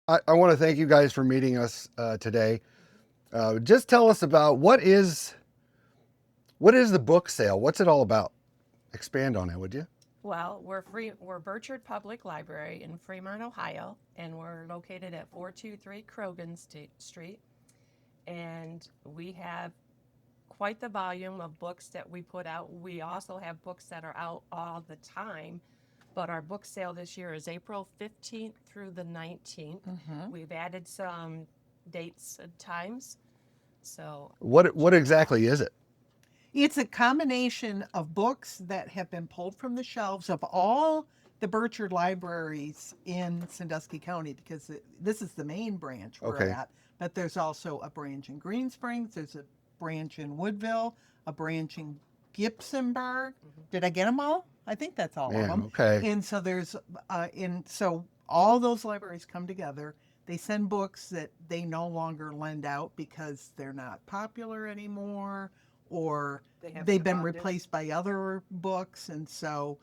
I want to thank you guys for meeting us today. Just tell us about what is the book sale? What's it all about? Expand on it, would you? Well, we're Birchard Public Library in Fremont, Ohio, and we're located at 423 Street. And we have quite the volume of books that we put out. We also have books that are out all the time, but our book sale this year is April 15th through the 19th. We've added some dates and times. So What exactly is it? It's a combination of books that have been pulled from the shelves of all the Birchard libraries in Sandusky County, because this is the main branch we're Okay. at. But there's also a branch in Green Springs, there's a branch in Woodville, a branch in Gibsonburg. Did I get them all? I think that's all of Man, them. okay. And so so all those libraries come together. They send books that they no longer lend out because they're not popular anymore, or they've been replaced by other books. And so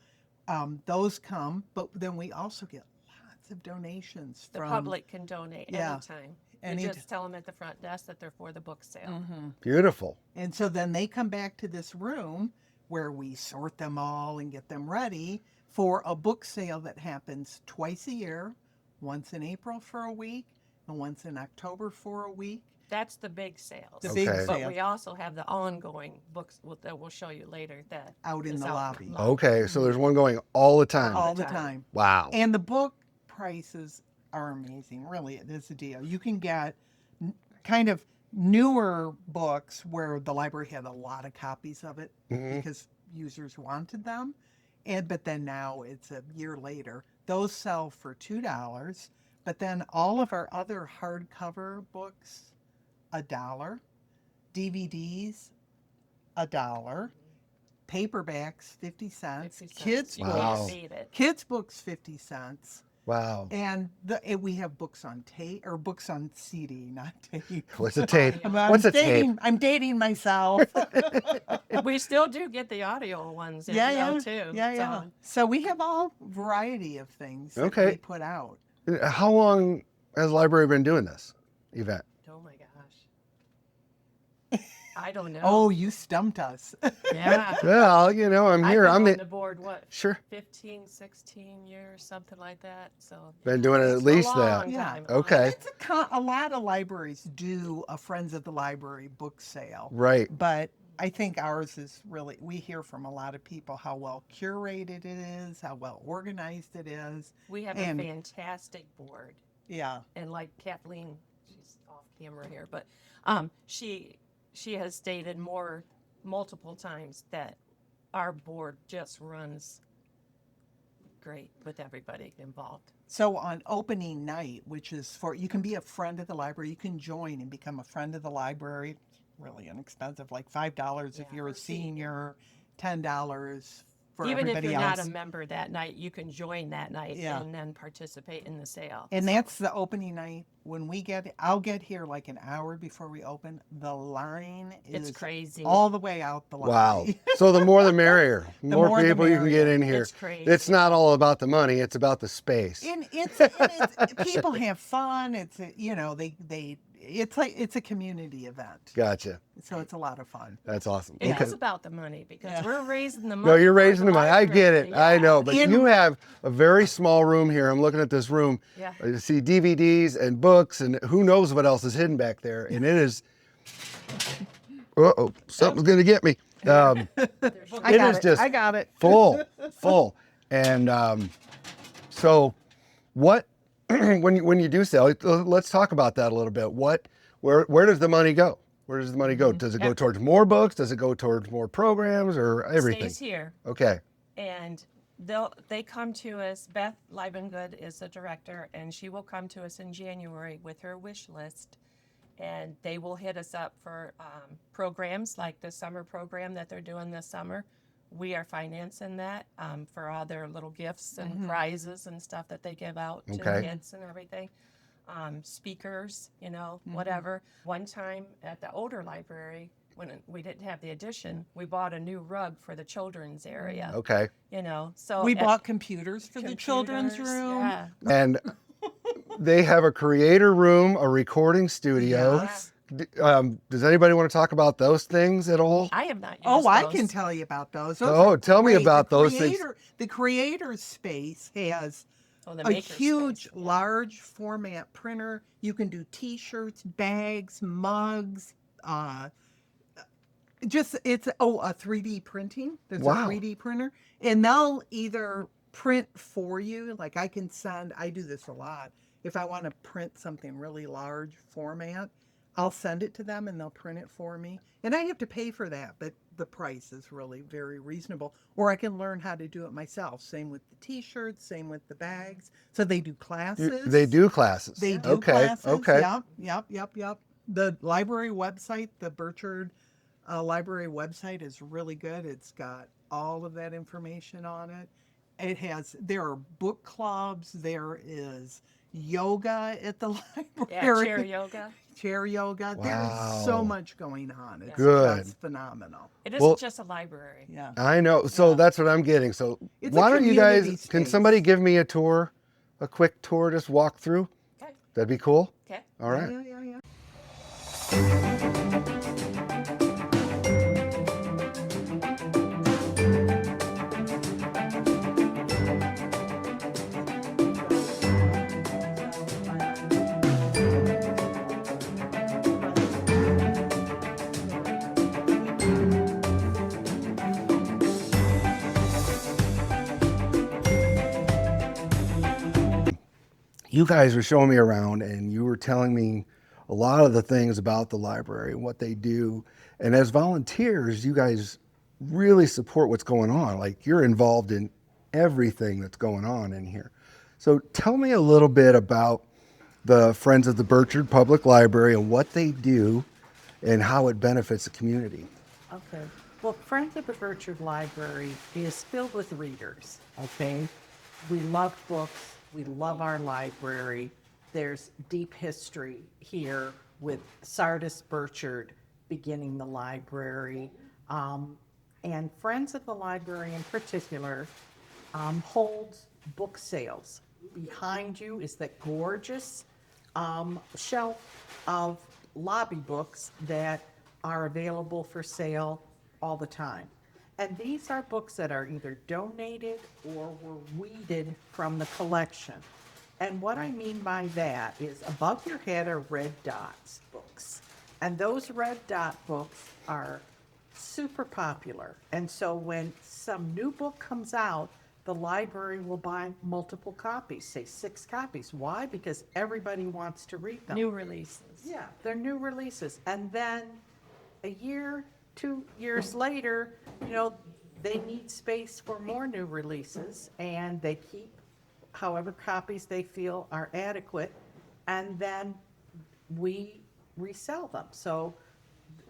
those come, but then we also get lots of donations the from public can donate Yeah. anytime. Any You just tell them at the front desk that they're for the book sale. Beautiful. And so then they come back to this room where we sort them all and get them ready for a book sale that happens twice a year, once in April for a week and once in October for a week. That's the big sales. The big Okay. But sale we also have the ongoing books that we'll show you later that out in is the out lobby Okay, so there's one going all the time. all the time. Wow. And the book prices are amazing. Really, it is a deal. You can get kind of newer books where the library had a lot of copies of it because users wanted them. But then now it's a year later. Those sell for $2. But then all of our other hardcover books, $1. DVDs, $1. Paperbacks, 50 cents. 50 cents. Kids You Wow. can't beat it. Kids books, 50 cents. Wow. And we have books on tape or books on CD, not tape. What's a tape? I'm What's a tape? I'm dating myself. We still do get the audio ones in yeah, though, too. yeah. So we have all variety of things that Okay. we put out. How long has the library been doing this event? Oh my gosh. I don't know. Oh, you stumped us. yeah. Well, I'm here. I've I'm been on the board, what, sure 15, 16 years, something like that. So been doing it at it's least a that. long Yeah. time. Okay. It's a lot of libraries do a Friends of the Library book sale. Right. But I think ours is really, we hear from a lot of people how well curated it is, how well organized it is. We have And- a fantastic board. Yeah. And like Kathleen, she's off camera here, but she has stated multiple times that our board just runs great with everybody involved. So on opening night, which is you can be a friend of the library, you can join and become a friend of the library. Really inexpensive, like $5 if Yeah, you're a for senior. senior, $10 for Even if everybody you're else. not a member that night, you can join that night Yeah. and then participate in the sale. And that's the opening night. When I'll get here like an hour before we open. The line is It's crazy. all the way out the Wow. lobby. So the more the merrier. More more the people you can get merrier. in here. It's crazy. It's not all about the money. It's about the space. And it's people have fun. It's it's a community event. Gotcha. So it's a lot of fun. That's awesome. It Okay. is about the money because Yeah. we're raising the money. No, you're for raising the money. I get it. library. I know. But And- you have a very small room here. I'm looking at this room. Yeah. I see DVDs and books and who knows what else is hidden back there. And it is, something's going to get me. I It got is it. just I got it. full. And so what, when you do sell, let's talk about that a little bit. Where does the money go? Where does the money go? Does it go towards more books? Does it go towards more programs or everything? Stays here. Okay. And they come to us. Beth Liebengood is the director, and she will come to us in January with her wish list, and they will hit us up for programs like the summer program that they're doing this summer. We are financing that for all their little gifts and prizes and stuff that they give out to Okay. kids and everything. Speakers, whatever. One time at the older library, when we didn't have the addition, we bought a new rug for the children's area. Okay. So We bought computers for the children's computers, room. Yeah. And They have a creator room, a recording studio. Yes. Does anybody want to talk about those things at all? I have not used Oh, I those. can tell you about those. Those Oh, are tell me great. about The those things. The creator space has Oh, the a maker huge, space. large format printer. You can do T-shirts, bags, mugs. It's a 3D printing. There's Wow. a 3D printer, and they'll either print for you. Like I do this a lot. If I want to print something really large format, I'll send it to them and they'll print it for me. And I have to pay for that, but the price is really very reasonable. Or I can learn how to do it myself. Same with the T-shirts, same with the bags. So they do classes. They do classes. They do okay. classes. Okay. Yep. The library website, the Birchard library website is really good. It's got all of that information on it. There are book clubs. There is yoga at the library. Yeah, chair yoga. Chair yoga. Wow. There's so much going on. It's Good. just phenomenal. It isn't just a library. Yeah. I know. So Yeah. that's what I'm getting. So It's why a don't you community guys, can space. somebody give me a tour, a quick tour, just walk through? Okay. That'd be cool. Okay. All right. Yeah. You guys were showing me around and you were telling me a lot of the things about the library, what they do. And as volunteers, you guys really support what's going on. Like you're involved in everything that's going on in here. So tell me a little bit about the Friends of the Birchard Public Library and what they do and how it benefits the community. Okay. Well, Friends of the Birchard Library is filled with readers, okay? We love books. We love our library. There's deep history here with Sardis Birchard beginning the library. And Friends of the Library in particular holds book sales. Behind you is that gorgeous shelf of lobby books that are available for sale all the time. And these are books that are either donated or were weeded from the collection. And what I mean by that is above your head are red dots books. And those red dot books are super popular. And so when some new book comes out, the library will buy multiple copies, say 6 copies. Why? Because everybody wants to read them. New releases. Yeah, they're new releases. And then a year, 2 years later, they need space for more new releases and they keep however copies they feel are adequate. And then we resell them. So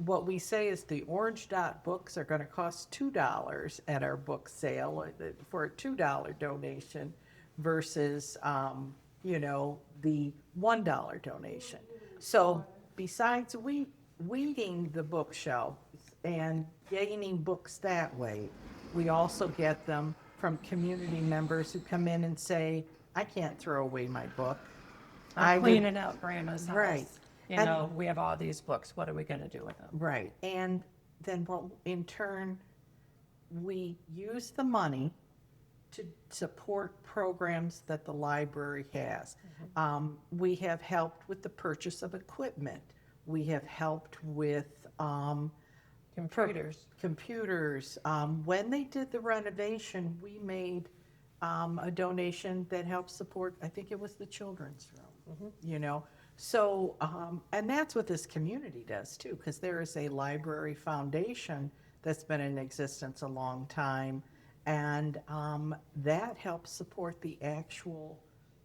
what we say is the orange dot books are going to cost $2 at our book sale for a $2 donation versus, the $1 donation. So besides weeding the bookshelf and gaining books that way, we also get them from community members who come in and say, I can't throw away my book. I'm cleaning out grandma's house. Right. We have all these books. What are we going to do with them? Right. And then in turn, we use the money to support programs that the library has. We have helped with the purchase of equipment. We have helped with computers. When they did the renovation, we made a donation that helped support, I think it was the children's room, So, and that's what this community does too, because there is a library foundation that's been in existence a long time, and that helps support the actual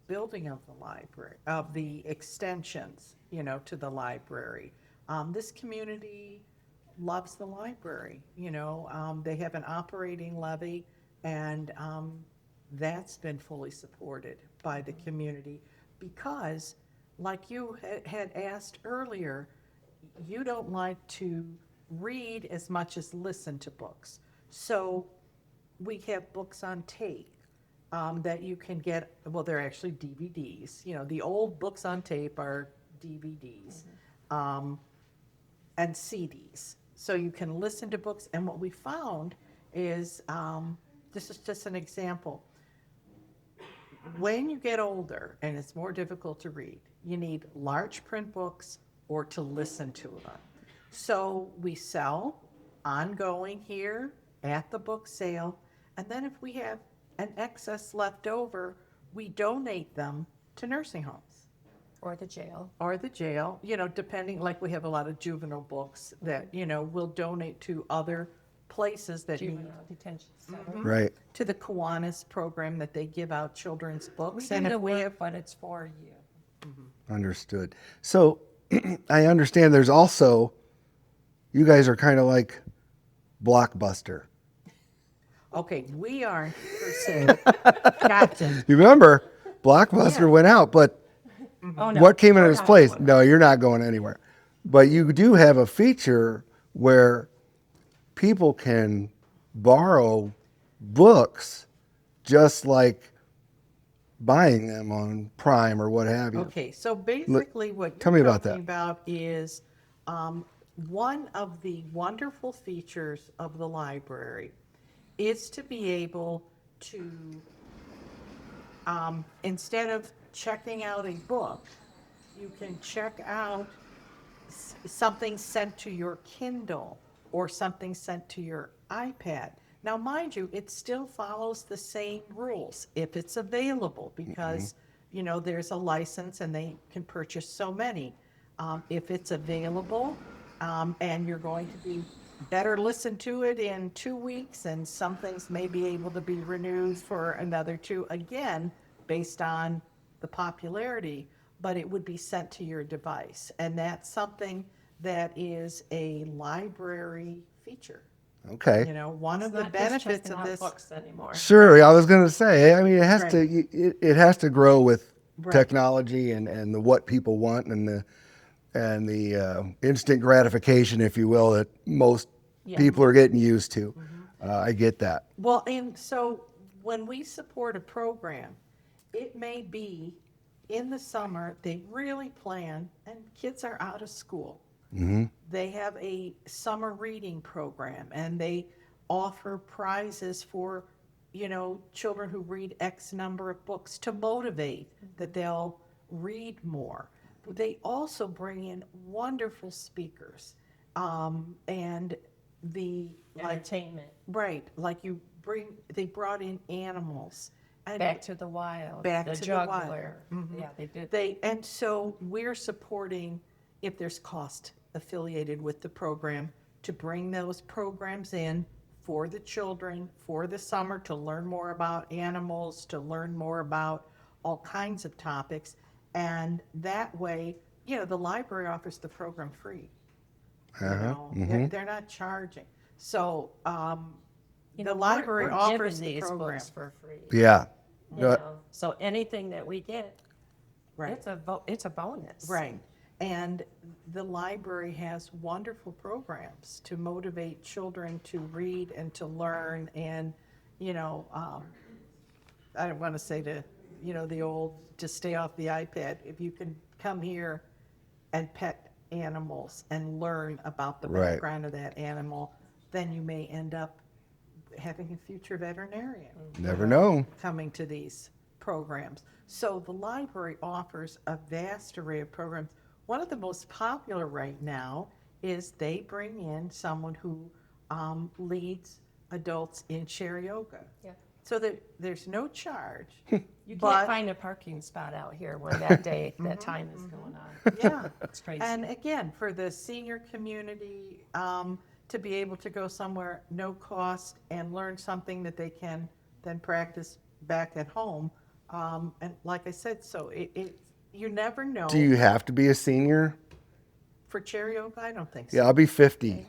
building of the library, of the extensions, to the library. This community loves the library, they have an operating levy, and that's been fully supported by the community because, like you had asked earlier, you don't like to read as much as listen to books. So we have books on tape. that you can get. Well, they're actually DVDs. You know, the old books on tape are DVDs, and CDs. So you can listen to books. And what we found is, this is just an example. When you get older and it's more difficult to read, you need large print books or to listen to them. So we sell ongoing here at the book sale. And then if we have an excess left over, we donate them to nursing homes Or the jail. or the jail, you know, depending, like we have a lot of juvenile books that, you know, we'll donate to other places that need, Juvenile detention center. Right. to the Kiwanis program that they give out children's We books. do And the if we work, have, but it's for you. Understood. So I understand there's also, you guys are kind of like Blockbuster. okay, we aren't per se. Gotcha. You remember, Blockbuster went out, but Oh, no. what came in we're its not place? going. No, you're not going anywhere. But you do have a feature where people can borrow books just like buying them on Prime or what have you. Okay, so basically what tell you're me about talking that. about is one of the wonderful features of the library is to be able to, instead of checking out a book, you can check out something sent to your Kindle or something sent to your iPad. Now, mind you, it still follows the same rules if it's available because, you know, there's a license and they can purchase so many. If it's available and you're going to be better listen to it in 2 weeks and some things may be able to be renewed for another 2, again, based on the popularity, but it would be sent to your device. And that's something that is a library feature. Okay. You know, one of It's the not just benefits checking of out this, books anymore. Sure. I was going to say, I mean, it has Right. to, it has to grow with Right. technology and the what people want and the instant gratification, if you will, that most Yeah. people are getting used to. I get that. well, and so when we support a program, it may be in the summer, they really plan, and kids are out of school. They have a summer reading program and they offer prizes for, you know, children who read X number of books to motivate that they'll read more. They also bring in wonderful speakers. And the, like, Entertainment. right, like they brought in animals. And Back to the Wild. Back the to the Juggler. Wild. Yeah, they did. and so we're supporting, if there's cost affiliated with the program, to bring those programs in for the children for the summer to learn more about animals, to learn more about all kinds of topics. And that way, you know, the library offers the program free. You know, they're not charging. So You the know, library we're offers giving the these program. books for free. Yeah. You know? So anything that we get, Right. it's a bonus. Right. And the library has wonderful programs to motivate children to read and to learn. And, you know, I don't want to say to, you know, the old, to stay off the iPad. If you can come here and pet animals and learn about the Right. background of that animal, then you may end up having a future veterinarian. Never know. Coming to these programs. So the library offers a vast array of programs. One of the most popular right now is they bring in someone who leads adults in chair yoga. Yeah. So there's no charge. You But- can't find a parking spot out here when that day, that time is going on. Yeah. It's crazy. And again, for the senior community, to be able to go somewhere, no cost, and learn something that they can then practice back at home. And like I said, so you never know. Do you have to be a senior? For chair yoga, I don't think so. Yeah, I'll be 50.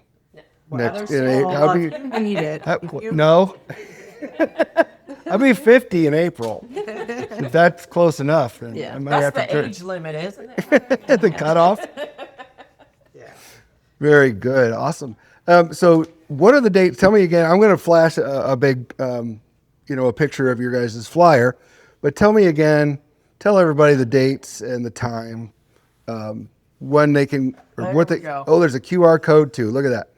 Next, in Well, I'll if be, you need it. If you- no. I'll be 50 in April. If that's close enough, then Yeah, I might that's have to the turn age limit, isn't it? at the cutoff. Yeah. Very good. Awesome. So what are the dates? Tell me again. I'm going to flash a big a picture of your guys' flyer, but tell everybody the dates and the time, when they can, or There what we they, go. oh, there's a QR code too. Look at that.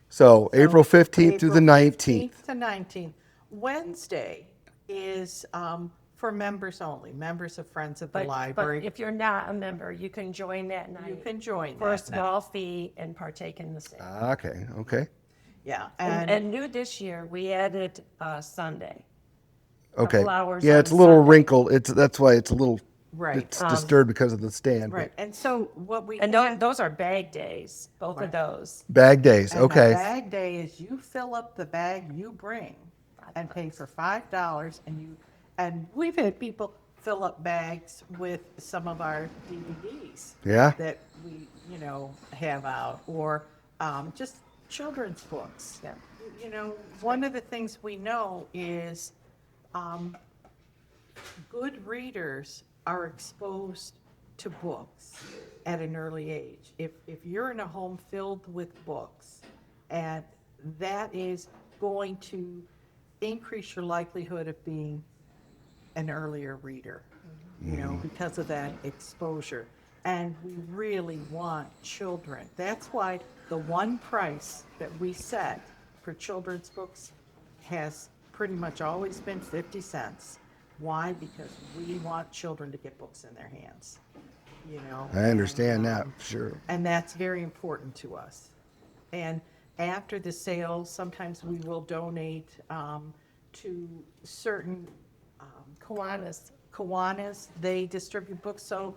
So April 15th through the April 19th. 15th to 19th. Wednesday is for members only, members of Friends of the But Library. if you're not a member, you can join that night. You can join for a that night. small fee and partake in the sale. Okay. Yeah, And new this year, we added Sunday. Okay. Couple hours Yeah, on it's a little Sunday. wrinkled. That's why it's a little, Right. it's disturbed because of the stand. but- right. And so what we And have- those are bag days, both of those. Bag days. and Okay. a bag day is you fill up the bag you bring and pay for $5, and we've had people fill up bags with some of our DVDs Yeah. that we have out, or just children's books. Yeah. One of the things we know is good readers are exposed to books at an early age. If you're in a home filled with books, and that is going to increase your likelihood of being an earlier reader, because of that exposure. And we really want children. That's why the one price that we set for children's books has pretty much always been 50 cents. Why? Because we want children to get books in their hands, I understand that. Sure. and that's very important to us. And after the sale, sometimes we will donate to certain Kiwanis. They distribute books, so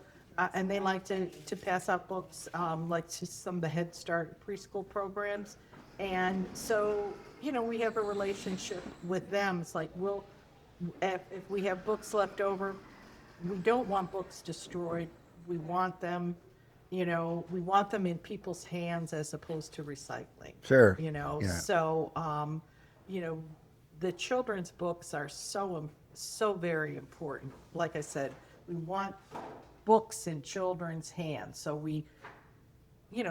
and they like to pass out books, like to some of the Head Start preschool programs. And so, we have a relationship with them. It's like, if we have books left over, we don't want books destroyed. We want them, we want them in people's hands as opposed to recycling. Sure. Yeah. So, the children's books are so very important. Like I said, we want books in children's hands, so we,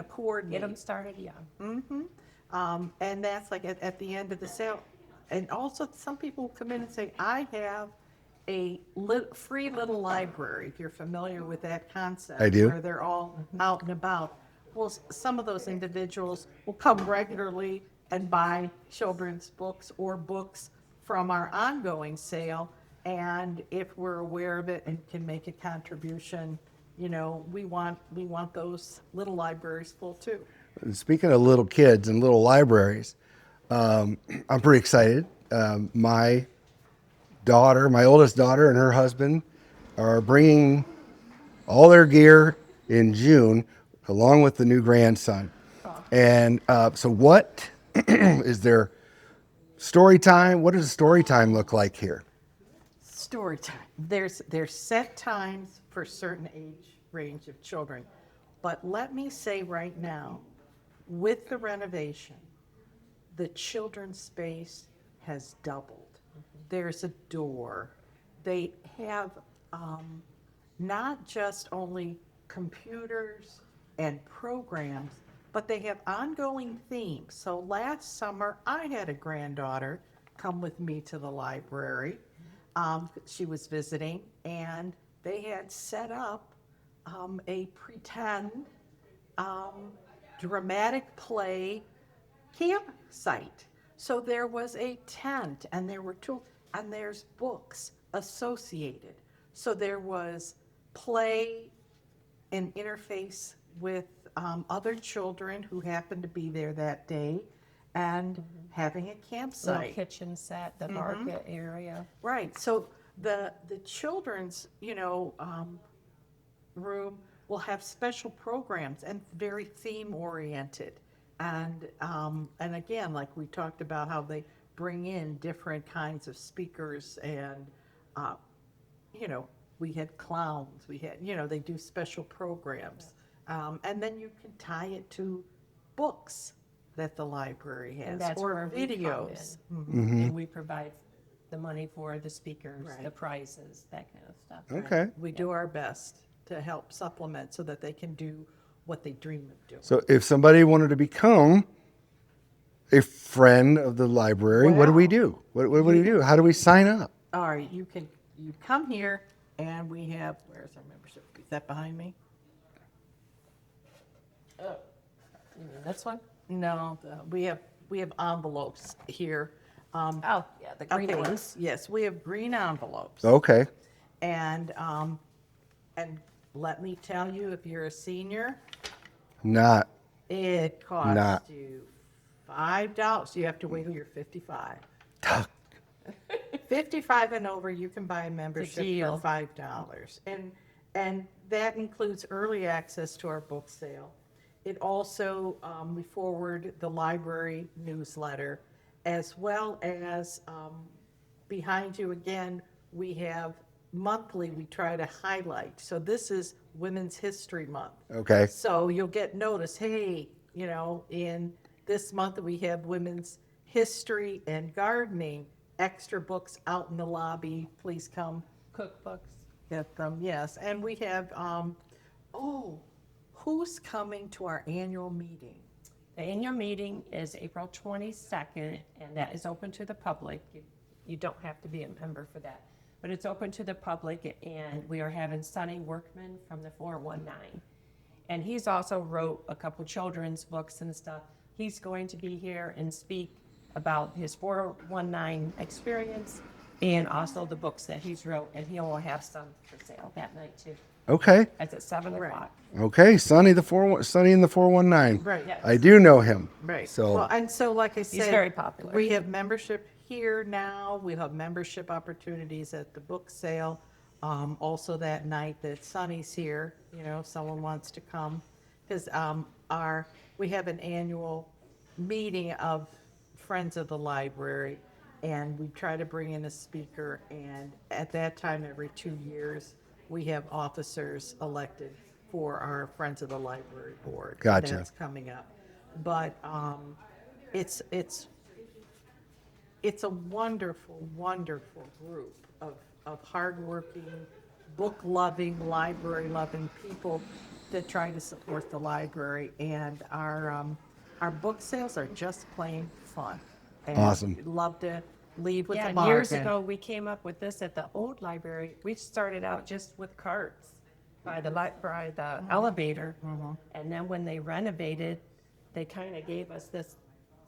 coordinate. Get them started young. And that's like at the end of the sale. And also, some people come in and say, I have a free little library, if you're familiar with that concept. I do. Where they're all out and about. Well, some of those individuals will come regularly and buy children's books or books from our ongoing sale. And if we're aware of it and can make a contribution, we want those little libraries full too. And speaking of little kids and little libraries, I'm pretty excited. My oldest daughter and her husband are bringing all their gear in June, along with the new grandson. And so what is their story time? What does story time look like here? Story time. There's set times for certain age range of children. But let me say right now, with the renovation, the children's space has doubled. There's a door. They have not just only computers and programs, but they have ongoing themes. So last summer, I had a granddaughter come with me to the library. She was visiting, and they had set up a pretend dramatic play campsite. So there was a tent, and there were tools, and there's books associated. So there was play and interface with other children who happened to be there that day, and having a Little campsite. kitchen set, the market area. Right. So the children's room will have special programs and very theme oriented. And again, like we talked about how they bring in different kinds of speakers, and we had clowns, we had they do special programs, and then you can tie it to books that the library has, And that's or where we come videos. in. And we provide the money for the speakers, Right. the prizes, that kind of stuff. Okay. We do our best to help supplement so that they can do what they dream of doing. So if somebody wanted to become a friend of the library, what do we do? What do we do? How do we sign up? All right, you come here and we have, where's our membership? Is that behind me? You mean this one? No, we have envelopes here. Oh, yeah, the green Okay, ones. yes, we have green envelopes. Okay. And let me tell you, if you're a senior, Not. it costs Not. you $5. You have to wait till you're 55. 55 and over, you can buy a membership deal. for $5, and that includes early access to our book sale. It also we forward the library newsletter, as well as behind you again we have monthly. We try to highlight. So this is Women's History Month. Okay. So you'll get notice. Hey, in this month we have Women's History and Gardening. Extra books out in the lobby. Please come Cookbooks. get them. Yes, and we have. Who's coming to our annual meeting? The annual meeting is April 22nd, and that is open to the public. You don't have to be a member for that, but it's open to the public, and we are having Sonny Workman from the 419. And he's also wrote a couple children's books and stuff. He's going to be here and speak about his 419 experience and also the books that he's wrote, and he will have some for sale that night too. Okay. That's at 7 o'clock. Okay. Sonny in the 419. Right. Yes. I do know him. Right. So Well, and so, like I said, very popular. We have membership here now. We have membership opportunities at the book sale. Also that night that Sonny's here, if someone wants to come, because we have an annual meeting of Friends of the Library, and we try to bring in a speaker. And at that time, every 2 years, we have officers elected for our Friends of the Library board. Gotcha. That's coming up. But it's a wonderful, wonderful group of hardworking, book-loving, library-loving people that try to support the library. And our book sales are just plain fun. And Awesome. we'd love to leave with a Yeah, bargain. years ago, we came up with this at the old library. We started out just with carts by the elevator. And then when they renovated, they kind of gave us this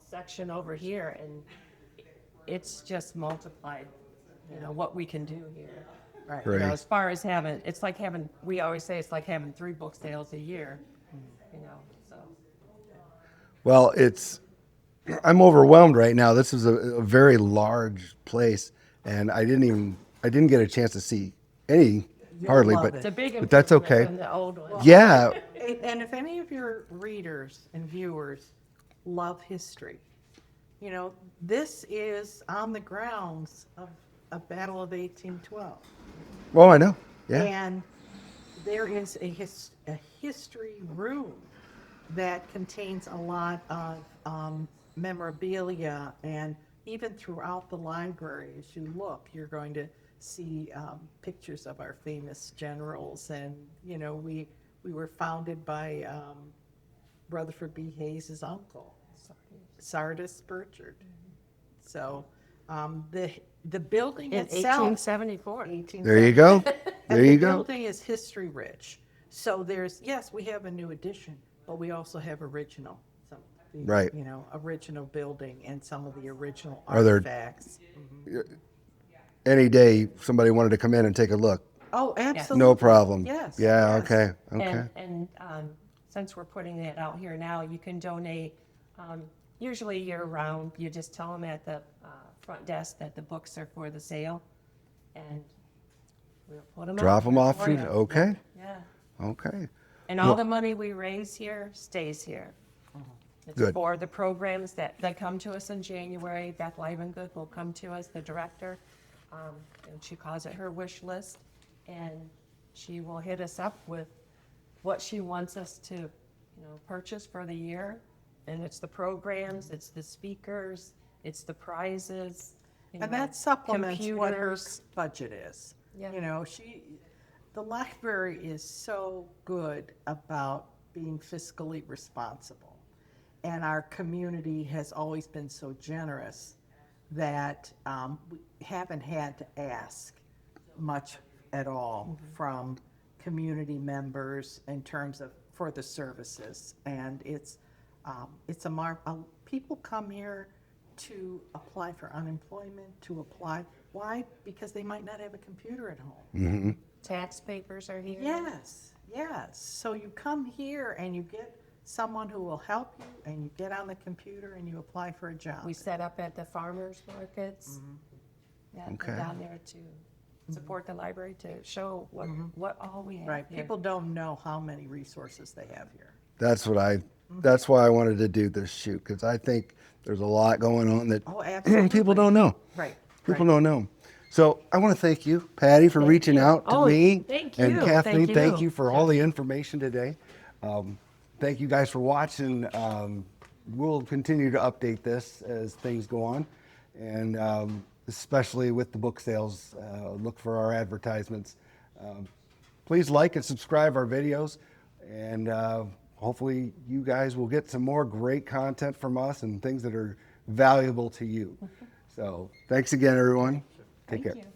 section over here, and it's just multiplied, what we can do here. Right. Great. As far as we always say it's like having 3 book sales a year, so. well, I'm overwhelmed right now. This is a very large place, and I didn't get a chance to see any hardly, love but it. It's a big but that's improvement okay. from the old one. Yeah. And if any of your readers and viewers love history, this is on the grounds of a Battle of 1812. Well, I know. Yeah. And there is a history room that contains a lot of memorabilia, and even throughout the library, as you look, you're going to see pictures of our famous generals. And, we were founded by Rutherford B. Hayes' uncle, Sardis Birchard. So the building In itself, 1874. There you go. There you the go. building is history rich. So yes, we have a new addition, but we also have original. Right. Original building and some of the original Are there- artifacts. Any day somebody wanted to come in and take a look, Oh, absolutely. no problem. Yes. Yeah. yes. Okay. Okay. And since we're putting it out here now, you can donate, usually year round. You just tell them at the front desk that the books are for the sale, and we'll put them Drop them off. for you. Okay. Yeah. Okay. And all the money we raise here stays here. It's Good. for the programs that come to us in January. Beth Livengood will come to us, the director, and she calls it her wish list, and she will hit us up with what she wants us to, purchase for the year. And it's the programs, it's the speakers, it's the prizes. And that supplements what her computers. budget is. Yeah. The library is so good about being fiscally responsible. And our community has always been so generous that we haven't had to ask much at all from community members in terms of for the services. And it's people come here to apply for unemployment, to apply. Why? Because they might not have a computer at home. Tax papers are here. Yes, yes. So you come here and you get someone who will help you, and you get on the computer and you apply for a job. We set up at the farmers markets. Yeah, we're Okay. down there to support the library, to show what all we have Right. here. People don't know how many resources they have here. That's why I wanted to do this shoot, because I think there's a lot going on that Oh, absolutely. people don't know. Right. People don't know. So I want to thank you, Patty, for reaching out to Oh, me. thank And you. Kathleen, Thank thank you. you for all the information today. Thank you guys for watching. We'll continue to update this as things go on. And especially with the book sales, look for our advertisements. Please like and subscribe our videos. And hopefully you guys will get some more great content from us and things that are valuable to you. So thanks again, everyone. Take care. Thank you.